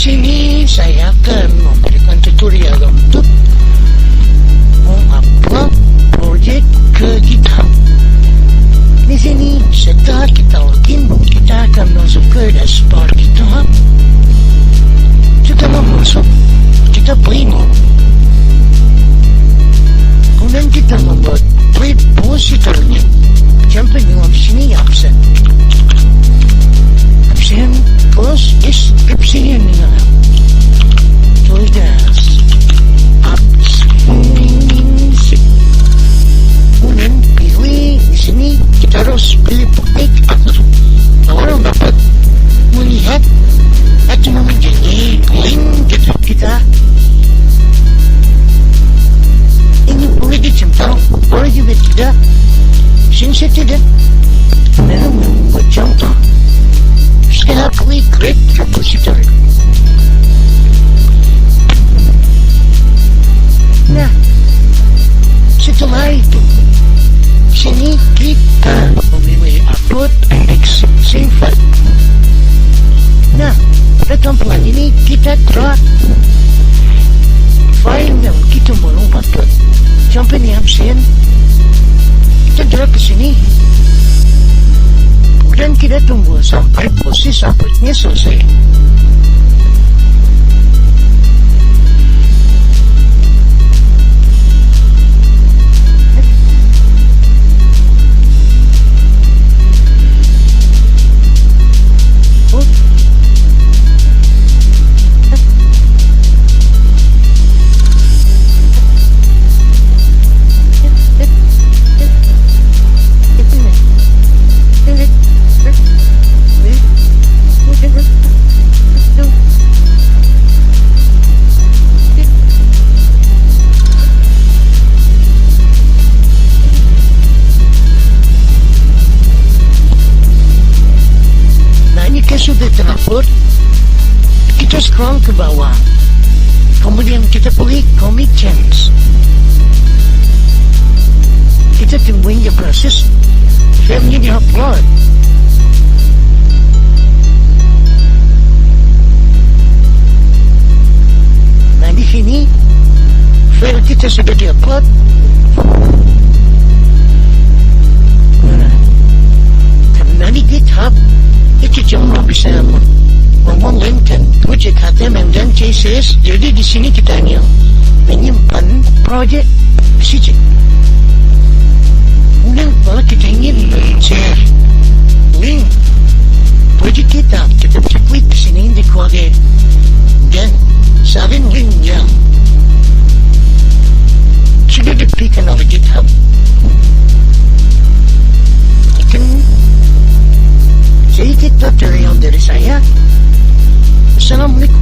sini saya akan memberikan tutorial untuk mengupload projek ke Github. Di sini setelah kita login, kita akan masuk ke dashboard Github. Setelah masuk, kita pilih ini. Kemudian kita membuat repositornya. Sampai dengan sini absen. Close description nga tulis absence. Kemudian pilih di sini, kita harus pilih public. Orang dapat melihat atau menjadi link kita. Ini boleh dicentang, boleh juga tidak. Since tidak, memang membuat contoh. Setelah klik create repository. Nah, setelah itu sini kita memilih upload and save file. Nah, pada tampilan ini kita drag file yang kita mau upload sampai di absen. Kita drag ke sini dan kita tunggu sampai proses uploadnya selesai. Sudah terupload, kita scroll ke bawah, kemudian kita pilih commit change. Kita tungguin dia proses filenya di-upload. Nah, di sini file kita sudah di-upload. Karena di Github itu cuma bisa melinkan projek HTML dan CSS. Jadi di sini kita hanya menyimpan projek saja. Kemudian kalau kita ingin share link projek kita bisa klik di sini di kode dan salin link yang sudah diberikan oleh Github. Sedikit tutorial dari saya. Assalamualaikum.